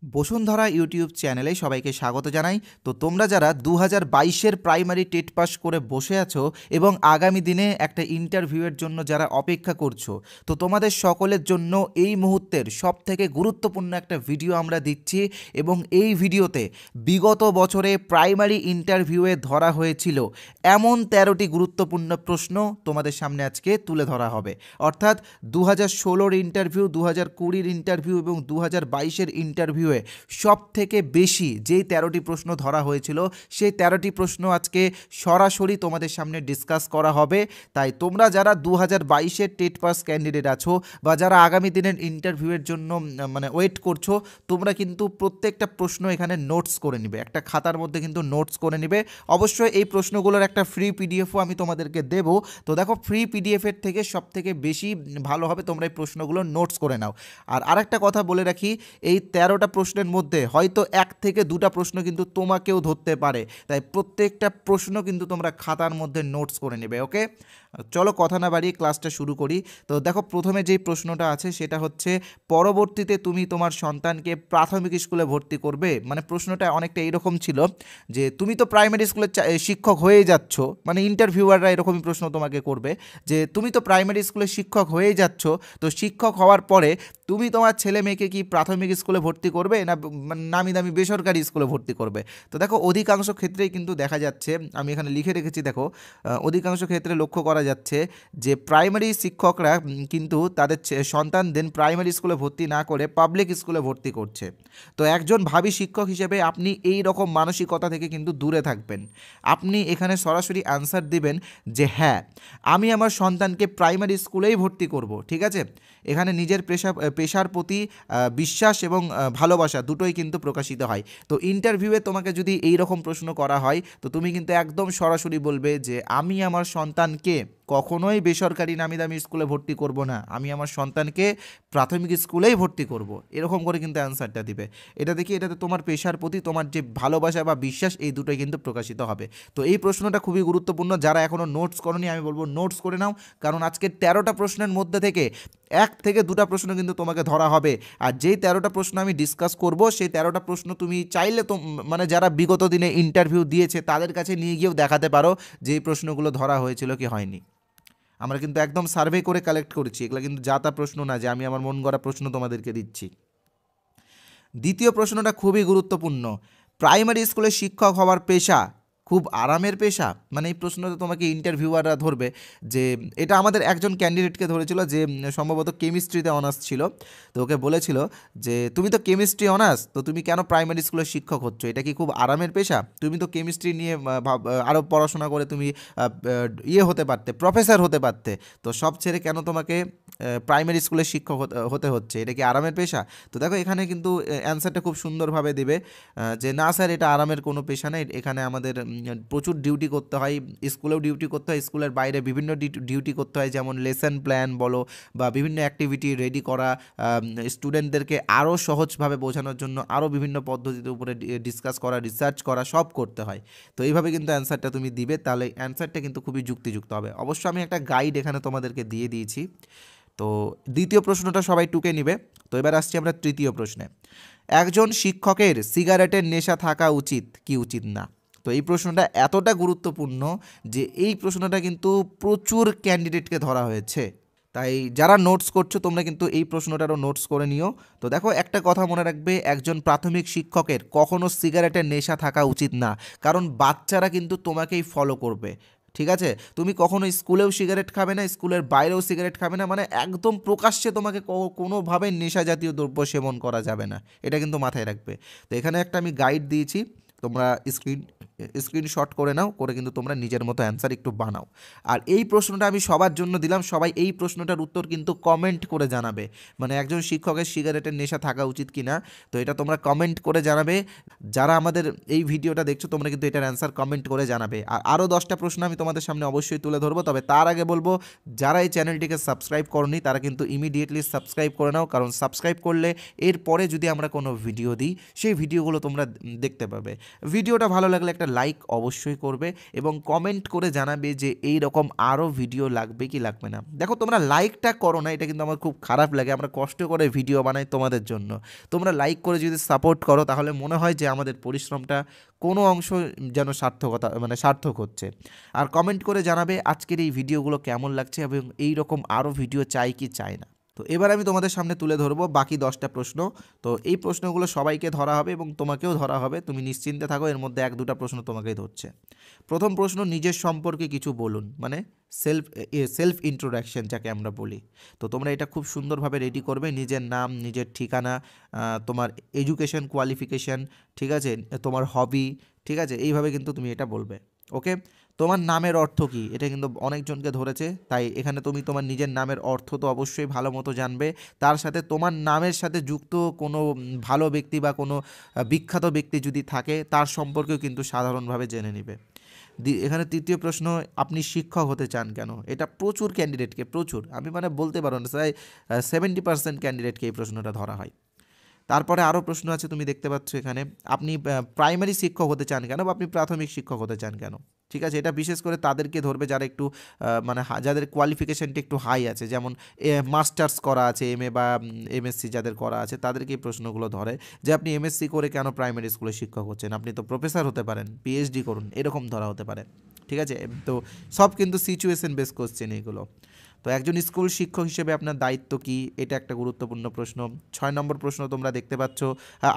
Bashundhara YouTube চ্যানেলে সবাইকে স্বাগত জানাই। তো তোমরা যারা 2022-এর প্রাইমারি টেট পাস করে বসে আছো এবং আগামী দিনে একটা ইন্টারভিউয়ের জন্য যারা অপেক্ষা করছো, তো তোমাদের সকলের জন্য এই মুহূর্তের সবথেকে গুরুত্বপূর্ণ একটা ভিডিও আমরা দিচ্ছি। এবং এই ভিডিওতে বিগত বছরে প্রাইমারি ইন্টারভিউয়ে ধরা হয়েছিল এমন 13টি গুরুত্বপূর্ণ প্রশ্ন তোমাদের সামনে আজকে তুলে ধরা হবে। অর্থাৎ 2016-র ইন্টারভিউ, 2020-র ইন্টারভিউ এবং 2022-এর ইন্টারভিউ সব থেকে বেশি যেই 13টি প্রশ্ন ধরা হয়েছিল সেই 13টি প্রশ্ন আজকে সরাসরি তোমাদের সামনে ডিসকাস করা হবে। তাই তোমরা যারা 2022-এর টেট পাস ক্যান্ডিডেট আছো বা যারা আগামী দিনের ইন্টারভিউয়ের জন্য ওয়েট করছো, তোমরা কিন্তু প্রত্যেকটা প্রশ্ন এখানে নোটস করে নিবে, একটা খাতার মধ্যে কিন্তু নোটস করে নিবে। অবশ্যই এই প্রশ্নগুলোর একটা ফ্রি পিডিএফও আমি তোমাদেরকে দেব। তো দেখো, ফ্রি পিডিএফের থেকে সব থেকে বেশি ভালো হবে তোমরা এই প্রশ্নগুলো নোটস করে নাও। আর আরেকটা কথা বলে রাখি, এই 13টা প্রশ্নের মধ্যে হয়তো 1 থেকে 2টা প্রশ্ন কিন্তু তোমাকেও ধরতে পারে, তাই প্রত্যেকটা প্রশ্ন কিন্তু তোমরা খাতার মধ্যে নোটস করে নেবে। ওকে, চলো কথা না বাড়িয়ে ক্লাসটা শুরু করি। তো দেখো, প্রথমে যেই প্রশ্নটা আছে সেটা হচ্ছে, পরবর্তীতে তুমি তোমার সন্তানকে প্রাথমিক স্কুলে ভর্তি করবে। প্রশ্নটা অনেকটা এইরকম ছিল যে তুমি তো প্রাইমারি স্কুলের শিক্ষক হয়েই যাচ্ছ, ইন্টারভিউয়াররা এরকমই প্রশ্ন তোমাকে করবে যে তুমি তো প্রাইমারি স্কুলের শিক্ষক হয়েই যাচ্ছ, তো শিক্ষক হওয়ার পরে তুমি তোমার ছেলে মেয়েকে কি প্রাথমিক স্কুলে ভর্তি করবে না নামি দামি বেসরকারি স্কুলে ভর্তি করবে। তো দেখো, অধিকাংশ ক্ষেত্রেই কিন্তু দেখা যাচ্ছে, আমি এখানে লিখে রেখেছি, দেখো অধিকাংশ ক্ষেত্রে লক্ষ্য করা যাচ্ছে যে প্রাইমারি শিক্ষকরা কিন্তু তাদের সন্তানদের প্রাইমারি স্কুলে ভর্তি না করে পাবলিক স্কুলে ভর্তি করছে। তো একজন ভাবী শিক্ষক হিসেবে আপনি এই রকম মানসিকতা থেকে কিন্তু দূরে থাকবেন। আপনি এখানে সরাসরি অ্যান্সার দিবেন যে হ্যাঁ, আমি আমার সন্তানকে প্রাইমারি স্কুলেই ভর্তি করব। ঠিক আছে, এখানে নিজের পেশার প্রতি বিশ্বাস এবং ভালোবাসা দুটোই কিন্তু প্রকাশিত হয়। তো ইন্টারভিউয়ে তোমাকে যদি এই রকম প্রশ্ন করা হয়, তো তুমি কিন্তু একদম সরাসরি বলবে যে আমি আমার সন্তানকে কখনোই বেসরকারি নামি দামি স্কুলে ভর্তি করব না, আমি আমার সন্তানকে প্রাথমিক স্কুলেই ভর্তি করব। এরকম করে কিন্তু অ্যান্সারটা দিবে। এটা দেখি, এটাতে তোমার পেশার প্রতি তোমার যে ভালোবাসা বা বিশ্বাস, এই দুটোই কিন্তু প্রকাশিত হবে। তো এই প্রশ্নটা খুবই গুরুত্বপূর্ণ। যারা এখনও নোটস করোনি, আমি বলবো নোটস করে নাও, কারণ আজকে 13টা প্রশ্নের মধ্যে থেকে 1 থেকে 2টা প্রশ্ন কিন্তু তোমাকে ধরা হবে। আর যেই 13টা প্রশ্ন আমি ডিসকাস করব, সেই 13টা প্রশ্ন তুমি চাইলে তো যারা বিগত দিনে ইন্টারভিউ দিয়েছে তাদের কাছে নিয়ে গিয়েও দেখাতে পারো যে এই প্রশ্নগুলো ধরা হয়েছিল কি হয়নি। আমরা কিন্তু একদম সার্ভে করে কালেক্ট করেছি, এগুলো কিন্তু যা তা প্রশ্ন না যে আমি আমার মন গড়া প্রশ্ন তোমাদেরকে দিচ্ছি। দ্বিতীয় প্রশ্নটা খুবই গুরুত্বপূর্ণ, প্রাইমারি স্কুলে শিক্ষক হওয়ার পেশা খুব আরামের পেশা। এই প্রশ্নটা তোমাকে ইন্টারভিউয়াররা ধরবে যে এটা আমাদের একজন ক্যান্ডিডেটকে ধরেছিল যে সম্ভবত কেমিস্ট্রিতে অনার্স ছিল। তো ওকে বলেছিল যে তুমি তো কেমিস্ট্রি অনার্স, তো তুমি কেন প্রাইমারি স্কুলের শিক্ষক হচ্ছ, এটা কি খুব আরামের পেশা? তুমি তো কেমিস্ট্রি নিয়ে আরও পড়াশোনা করে তুমি হতে পারতে, প্রফেসর হতে পারতে, তো সব ছেড়ে কেন তোমাকে প্রাইমারি স্কুলের শিক্ষক হতে হচ্ছে, এটা কি আরামের পেশা? তো দেখো, এখানে কিন্তু অ্যান্সারটা খুব সুন্দরভাবে দেবে যে না স্যার, এটা আরামের কোনো পেশা নেই, এখানে আমাদের প্রচুর ডিউটি করতে হয়, স্কুলেও ডিউটি করতে হয়, স্কুলের বাইরে বিভিন্ন ডিউটি করতে হয়, যেমন লেসন প্ল্যান বলো বা বিভিন্ন অ্যাক্টিভিটি রেডি করা, স্টুডেন্টদেরকে আরও সহজভাবে বোঝানোর জন্য আরও বিভিন্ন পদ্ধতির উপরে ডিসকাস করা, রিসার্চ করা, সব করতে হয়। তো এইভাবে কিন্তু অ্যান্সারটা তুমি দিবে, তাহলে অ্যান্সারটা কিন্তু খুবই যুক্তিযুক্ত হবে। অবশ্য আমি একটা গাইড এখানে তোমাদেরকে দিয়ে দিয়েছি। তো দ্বিতীয় প্রশ্নটা সবাই টুকে নিবে। তো এবার আসছি আমরা তৃতীয় প্রশ্নে, একজন শিক্ষকের সিগারেটের নেশা থাকা উচিত কি উচিত না। তো এই প্রশ্নটা এতটা গুরুত্বপূর্ণ যে এই প্রশ্নটা কিন্তু প্রচুর ক্যান্ডিডেটকে ধরা হয়েছে। তাই যারা নোটস করছো তোমরা কিন্তু এই প্রশ্নটারও নোটস করে নিও। তো দেখো, একটা কথা মনে রাখবে, একজন প্রাথমিক শিক্ষকের কখনো সিগারেটের নেশা থাকা উচিত না, কারণ বাচ্চারা কিন্তু তোমাকেই ফলো করবে। ঠিক আছে, তুমি কখনো স্কুলেও সিগারেট খাবে না, স্কুলের বাইরেও সিগারেট খাবে না, একদম প্রকাশ্যে তোমাকে কোনোভাবে নেশা জাতীয় দ্রব্য সেবন করা যাবে না, এটা কিন্তু মাথায় রাখবে। তো এখানে একটা আমি গাইড দিয়েছি, তোমরা স্ক্রিনশট করে নাও, করে কিন্তু তোমরা নিজের মতো অ্যান্সার একটু বানাও। আর এই প্রশ্নটা আমি সবার জন্য দিলাম, সবাই এই প্রশ্নটার উত্তর কিন্তু কমেন্ট করে জানাবে, একজন শিক্ষকের সিগারেটের নেশা থাকা উচিত কি না। তো এটা তোমরা কমেন্ট করে জানাবে। যারা আমাদের এই ভিডিওটা দেখছো তোমরা কিন্তু এটার অ্যান্সার কমেন্ট করে জানাবে। আর আরও 10টা প্রশ্ন আমি তোমাদের সামনে অবশ্যই তুলে ধরবো, তবে তার আগে বলবো, যারা এই চ্যানেলটিকে সাবস্ক্রাইব করনি তারা কিন্তু ইমিডিয়েটলি সাবস্ক্রাইব করে নাও, কারণ সাবস্ক্রাইব করলে এরপরে যদি আমরা কোনো ভিডিও দিই সেই ভিডিওগুলো তোমরা দেখতে পাবে। ভিডিওটা ভালো লাগলে একটা লাইক অবশ্যই করবে এবং কমেন্ট করে জানাবে যে এই রকম আরও ভিডিও লাগবে কি লাগবে না। দেখো তোমরা লাইকটা করো না, এটা কিন্তু আমার খুব খারাপ লাগে, আমরা কষ্ট করে ভিডিও বানাই তোমাদের জন্য। তোমরা লাইক করে যদি সাপোর্ট করো তাহলে মনে হয় যে আমাদের পরিশ্রমটা কোনো অংশ যেন সার্থক হচ্ছে। আর কমেন্ট করে জানাবে আজকের এই ভিডিওগুলো কেমন লাগছে এবং এই রকম আরও ভিডিও চাই কি চাই না। তো এবার আমি তোমাদের সামনে তুলে ধরবো বাকি 10টা প্রশ্ন। তো এই প্রশ্নগুলো সবাইকে ধরা হবে এবং তোমাকেও ধরা হবে, তুমি নিশ্চিন্তে থাকো, এর মধ্যে 1-2টা প্রশ্ন তোমাকেই ধরছে। প্রথম প্রশ্ন, নিজের সম্পর্কে কিছু বলুন, মানে সেলফ ইন্ট্রোডাকশন যাকে আমরা বলি। তো তোমরা এটা খুব সুন্দরভাবে রেডি করবে, নিজের নাম, নিজের ঠিকানা, তোমার এডুকেশন কোয়ালিফিকেশান, ঠিক আছে, তোমার হবি, ঠিক আছে, এইভাবে কিন্তু তুমি এটা বলবে। ওকে, তোমার নামের অর্থ কী, এটা কিন্তু অনেকজনকে ধরেছে, তাই এখানে তুমি তোমার নিজের নামের অর্থ তো অবশ্যই ভালো মতো জানবে, তার সাথে তোমার নামের সাথে যুক্ত কোনো ভালো ব্যক্তি বা কোনো বিখ্যাত ব্যক্তি যদি থাকে তার সম্পর্কেও কিন্তু সাধারণভাবে জেনে নেবে। এখানে তৃতীয় প্রশ্ন, আপনি শিক্ষক হতে চান কেন? এটা প্রচুর ক্যান্ডিডেটকে, প্রচুর, আমি মানে বলতে পারো না, প্রায় 70% ক্যান্ডিডেটকে এই প্রশ্নটা ধরা হয়। তারপরে আরও প্রশ্ন আছে, তুমি দেখতে পাচ্ছ এখানে, আপনি প্রাইমারি শিক্ষক হতে চান কেন বা আপনি প্রাথমিক শিক্ষক হতে চান কেন? ঠিক আছে, এটা বিশেষ করে তাদেরকে ধরবে যারা একটু যাদের কোয়ালিফিকেশানটা একটু হাই আছে, যেমন মাস্টার্স করা আছে, MA বা MSc যাদের করা আছে, তাদেরকে এই প্রশ্নগুলো ধরে যে আপনি MSc করে কেন প্রাইমারি স্কুলে শিক্ষক হচ্ছেন, আপনি তো প্রফেসর হতে পারেন, PhD করুন, এরকম ধরা হতে পারে। ঠিক আছে, তো সব কিন্তু সিচুয়েশন বেস কোশ্চেন এইগুলো। তো একজন স্কুল শিক্ষক হিসেবে আপনার দায়িত্ব কী, এটা একটা গুরুত্বপূর্ণ প্রশ্ন। 6 নম্বর প্রশ্ন তোমরা দেখতে পাচ্ছ।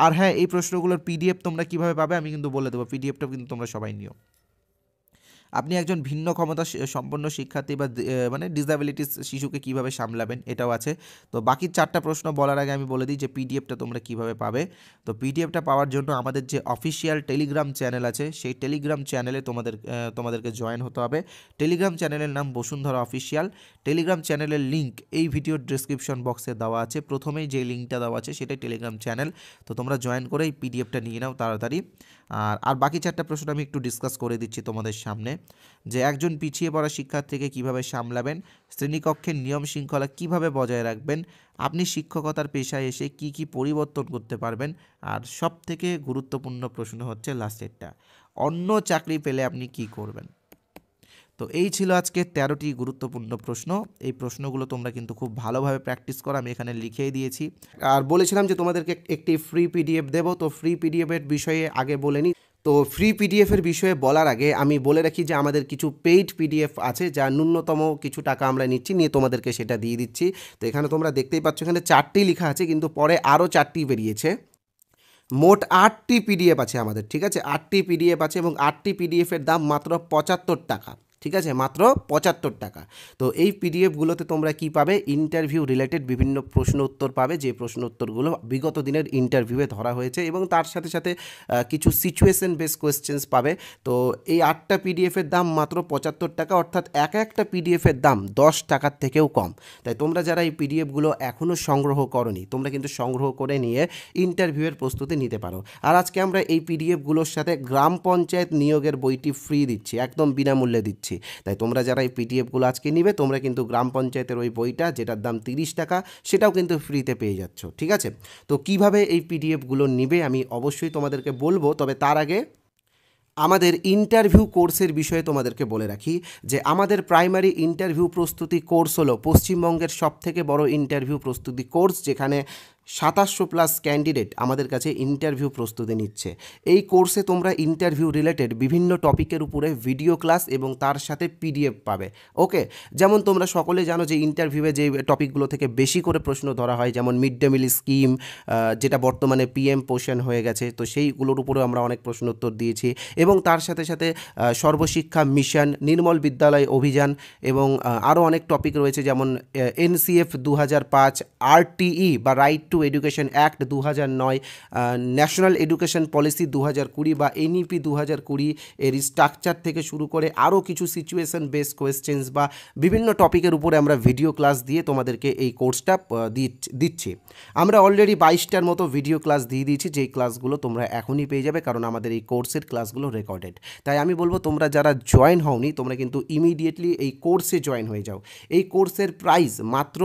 আর হ্যাঁ, এই প্রশ্নগুলোর PDF তোমরা কীভাবে পাবে আমি কিন্তু বলে দেবো, PDFটা কিন্তু তোমরা সবাই নিও। আপনি একজন ভিন্ন ক্ষমতা সম্পন্ন শিক্ষার্থী বা মানে ডিসএবিলিটিস শিশুকে কিভাবে সামলাবেন, এটাও আছে। তো বাকি 4টা প্রশ্ন বলার আগে আমি বলে দিই যে PDFটা তোমরা কিভাবে পাবে। তো PDFটা পাওয়ার জন্য আমাদের যে অফিসিয়াল টেলিগ্রাম চ্যানেল আছে, সেই টেলিগ্রাম চ্যানেলে তোমাদেরকে জয়েন হতে হবে। টেলিগ্রাম চ্যানেলের নাম বসুন্ধরা অফিসিয়াল। টেলিগ্রাম চ্যানেলের লিঙ্ক এই ভিডিওর ডেসক্রিপশন বক্সে দেওয়া আছে, প্রথমেই যে লিঙ্কটা দেওয়া আছে সেটাই টেলিগ্রাম চ্যানেল। তো তোমরা জয়েন করে এই PDFটা নিয়ে নাও তাড়াতাড়ি। আর বাকি 4টা প্রশ্ন আমি একটু ডিসকাস করে দিচ্ছি তোমাদের সামনে, যে একজন পিছিয়ে পড়া শিক্ষার্থীকে কিভাবে সামলাবেন, শ্রেণীকক্ষের নিয়ম শৃঙ্খলা কিভাবে বজায় রাখবেন, আপনি শিক্ষকতার পেশায় এসে কি কি পরিবর্তন করতে পারবেন, আর সবথেকে গুরুত্বপূর্ণ প্রশ্ন হচ্ছে লাস্টেরটা, অন্য চাকরি পেলে আপনি কি করবেন। তো এই ছিল আজকে 13টি গুরুত্বপূর্ণ প্রশ্ন। এই প্রশ্নগুলো তোমরা কিন্তু খুব ভালোভাবে প্র্যাকটিস করো, আমি এখানে লিখেই দিয়েছি। আর বলেছিলাম যে তোমাদেরকে একটি ফ্রি PDF দেবো, তো ফ্রি PDFের বিষয়ে আগে বলে নিই। তো ফ্রি PDFের বিষয়ে বলার আগে আমি বলে রাখি যে আমাদের কিছু পেইড PDF আছে, যা ন্যূনতম কিছু টাকা আমরা নিচ্ছি, নিয়ে তোমাদেরকে সেটা দিয়ে দিচ্ছি। তো এখানে তোমরা দেখতেই পাচ্ছ, এখানে 4টি লেখা আছে, কিন্তু পরে আরও 4টি বেরিয়েছে। মোট 8টি PDF আছে আমাদের, ঠিক আছে, 8টি PDF আছে এবং 8টি PDFের দাম মাত্র 75 টাকা, ঠিক আছে, মাত্র 75 টাকা। তো এই PDFগুলোতে তোমরা কি পাবে, ইন্টারভিউ রিলেটেড বিভিন্ন প্রশ্ন উত্তর পাবে, যে প্রশ্ন উত্তরগুলো বিগত দিনের ইন্টারভিউয়ে ধরা হয়েছে, এবং তার সাথে সাথে কিছু সিচুয়েশন বেস কোয়েশ্চেন্স পাবে। তো এই 8টা PDFের দাম মাত্র 75 টাকা, অর্থাৎ একটা PDFের দাম 10 টাকার থেকেও কম। তাই তোমরা যারা এই PDFগুলো এখনও সংগ্রহ করোনি, তোমরা কিন্তু সংগ্রহ করে নিয়ে ইন্টারভিউয়ের প্রস্তুতি নিতে পারো। আর আজকে আমরা এই PDFগুলোর সাথে গ্রাম পঞ্চায়েত নিয়োগের বইটি ফ্রি দিচ্ছি, একদম বিনামূল্যে দিচ্ছি। তাই তোমরা যারা এই PDFগুলো আজকে নিবে, তোমরা কিন্তু গ্রাম পঞ্চায়েতের ওই বইটা, যেটার দাম 30 টাকা, সেটাও কিন্তু ফ্রিতে পেয়ে যাচ্ছ, ঠিক আছে। তো কিভাবে এই PDFগুলো নিবে আমি অবশ্যই তোমাদেরকে বলবো, তবে তার আগে আমাদের ইন্টারভিউ কোর্সের বিষয়ে তোমাদেরকে বলে রাখি যে আমাদের প্রাইমারি ইন্টারভিউ প্রস্তুতি কোর্স হলো পশ্চিমবঙ্গের সবথেকে বড় ইন্টারভিউ প্রস্তুতি কোর্স, যেখানে 2700+ ক্যান্ডিডেট আমাদের কাছে ইন্টারভিউ প্রস্তুতি নিচ্ছে। এই কোর্সে তোমরা ইন্টারভিউ রিলেটেড বিভিন্ন টপিকের উপরে ভিডিও ক্লাস এবং তার সাথে PDF পাবে। ওকে, যেমন তোমরা সকলে জানো যে ইন্টারভিউয়ে যে টপিকগুলো থেকে বেশি করে প্রশ্ন ধরা হয়, যেমন মিড ডে মিল স্কিম, যেটা বর্তমানে PM পোষণ হয়ে গেছে, তো সেইগুলোর উপরেও আমরা অনেক প্রশ্ন উত্তর দিয়েছি, এবং তার সাথে সাথে সর্বশিক্ষা মিশন, নির্মল বিদ্যালয় অভিযান, এবং আরও অনেক টপিক রয়েছে, যেমন NCF 2005, RTE বা right two education act 2009, national education policy 2020 বা NEP 2020 এর স্ট্রাকচার থেকে শুরু করে আরও কিছু সিচুয়েশন বেস কোয়েশ্চেন্স বা বিভিন্ন টপিকের উপরে আমরা ভিডিও ক্লাস দিয়ে তোমাদেরকে এই কোর্সটা দিচ্ছি। আমরা অলরেডি 22টার মতো ভিডিও ক্লাস দিয়ে দিয়েছি, যেই ক্লাসগুলো তোমরা এখনই পেয়ে যাবে, কারণ আমাদের এই কোর্সের ক্লাসগুলো রেকর্ডেড। তাই আমি বলবো তোমরা যারা জয়েন হওনি, তোমরা কিন্তু ইমিডিয়েটলি এই কোর্সে জয়েন হয়ে যাও। এই কোর্সের প্রাইস মাত্র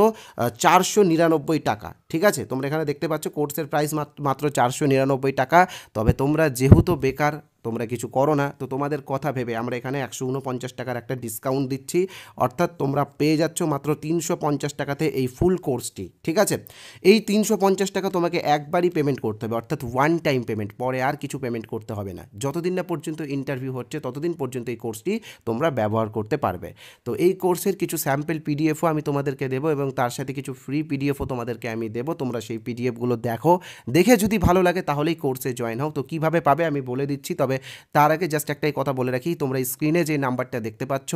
499 টাকা, ঠিক আছে। তোমরা এখানে দেখতে পাচ্ছ কোর্সের প্রাইস মাত্র 499 টাকা। তবে তোমরা যেহেতু বেকার, তোমরা কিছু করো না, তো তোমাদের কথা ভেবে আমরা এখানে 149 টাকার একটা ডিসকাউন্ট দিচ্ছি, অর্থাৎ তোমরা পেয়ে যাচ্ছ মাত্র 350 টাকাতে এই ফুল কোর্সটি। ঠিক আছে, এই 350 টাকা তোমাকে একবারই পেমেন্ট করতে হবে, অর্থাৎ ওয়ান টাইম পেমেন্ট, পরে আর কিছু পেমেন্ট করতে হবে না। যতদিন না পর্যন্ত ইন্টারভিউ হচ্ছে ততদিন পর্যন্ত এই কোর্সটি তোমরা ব্যবহার করতে পারবে। তো এই কোর্সের কিছু স্যাম্পল পিডিএফও আমি তোমাদেরকে দেবো এবং তার সাথে কিছু ফ্রি পিডিএফও তোমাদেরকে আমি দেবো। তোমরা সেই পিডিএফগুলো দেখো, দেখে যদি ভালো লাগে তাহলেই কোর্সে জয়েন হও। তো কীভাবে পাবে আমি বলে দিচ্ছি, তবে তার আগে জাস্ট একটাই কথা বলে রাখি, তোমরা স্ক্রিনে যে নাম্বারটা দেখতে পাচ্ছ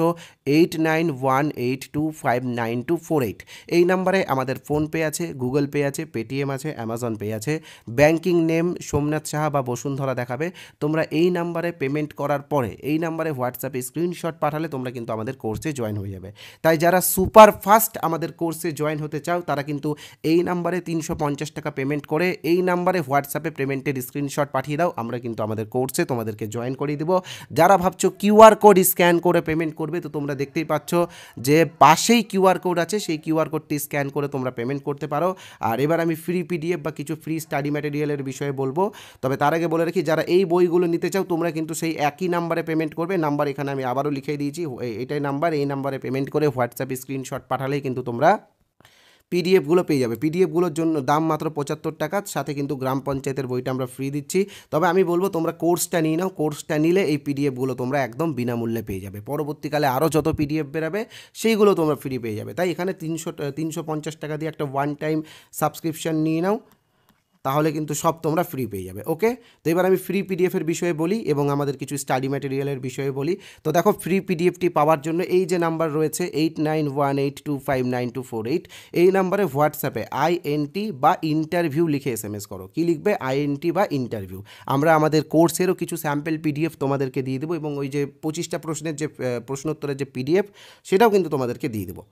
8918259248, এই নাম্বারে আমাদের ফোনপে আছে, গুগল পে আছে, পেটিএম আছে, অ্যামাজন পে আছে। ব্যাংকিং নেম সোমনাথ সাহা বা বসুন্ধরা দেখাবে। তোমরা এই নাম্বারে পেমেন্ট করার পরে এই নাম্বারে হোয়াটসঅ্যাপে স্ক্রিনশট পাঠালে তোমরা কিন্তু আমাদের কোর্সে জয়েন হয়ে যাবে। তাই যারা সুপার ফাস্ট আমাদের কোর্সে জয়েন হতে চাও তারা কিন্তু এই নাম্বারে 350 টাকা পেমেন্ট করে এই নাম্বারে হোয়াটসঅ্যাপে পেমেন্টের স্ক্রিনশট পাঠিয়ে দাও, আমরা কিন্তু আমাদের কোর্সে তোমাদেরকে জয়েন করিয়ে দেবো। যারা ভাবছো কিউআর কোড স্ক্যান করে পেমেন্ট করবে, তো তোমরা দেখতেই পাচ্ছ যে পাশেই কিউআর কোড আছে, সেই কিউআর কোডটি স্ক্যান করে তোমরা পেমেন্ট করতে পারো। আর এবার আমি ফ্রি পিডিএফ বা কিছু ফ্রি স্টাডি ম্যাটেরিয়ালের বিষয়ে বলবো, তবে তার আগে বলে রাখি যারা এই বইগুলো নিতে চাও তোমরা কিন্তু সেই একই নাম্বারে পেমেন্ট করবে। নাম্বার এখানে আমি আবারও লিখে দিয়েছি, এটাই নাম্বার, এই নাম্বারে পেমেন্ট করে হোয়াটসঅ্যাপে স্ক্রিনশট পাঠালেই কিন্তু তোমরা পিডিএফগুলো পেয়ে যাবে। পিডিএফগুলোর জন্য দাম মাত্র 75 টাকা, সাথে কিন্তু গ্রাম পঞ্চায়েতের বইটা আমরা ফ্রি দিচ্ছি। তবে আমি বলবো তোমরা কোর্সটা নিয়ে নাও, কোর্সটা নিলে এই পিডিএফগুলো তোমরা একদম বিনামূল্যে পেয়ে যাবে। পরবর্তীকালে আরও যত পিডিএফ বেরাবে সেইগুলো তোমরা ফ্রি পেয়ে যাবে। তাই এখানে 350 টাকা দিয়ে একটা ওয়ান টাইম সাবস্ক্রিপশান নিয়ে নাও, তাহলে কিন্তু সব তোমরা ফ্রি পেয়ে যাবে। ওকে, তো এবার আমি ফ্রি পিডিএফের বিষয়ে বলি এবং আমাদের কিছু স্টাডি ম্যাটেরিয়ালের বিষয়ে বলি। তো দেখো, ফ্রি পিডিএফটি পাওয়ার জন্য এই যে নাম্বার রয়েছে 8918259248, এই নাম্বারে হোয়াটসঅ্যাপে INT বা ইন্টারভিউ লিখে SMS করো। কি লিখবে? INT বা ইন্টারভিউ। আমরা আমাদের কোর্সেরও কিছু স্যাম্পল পিডিএফ তোমাদেরকে দিয়ে দেবো এবং ওই যে 25টা প্রশ্নের যে প্রশ্নোত্তরের যে পিডিএফ সেটাও কিন্তু তোমাদেরকে দিয়ে দেবো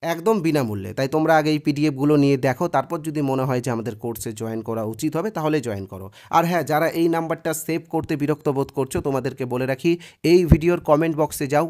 একদম বিনামূল্যে। তাই তোমরা আগে এই পিডিএফগুলো নিয়ে দেখো, তারপর যদি মনে হয় যে আমাদের কোর্সে জয়েন করা উচিত হবে তাহলে জয়েন করো। আর হ্যাঁ, যারা এই নাম্বারটা সেভ করতে বিরক্ত বোধ করছো তোমাদেরকে বলে রাখি, এই ভিডিওর কমেন্ট বক্সে যাও।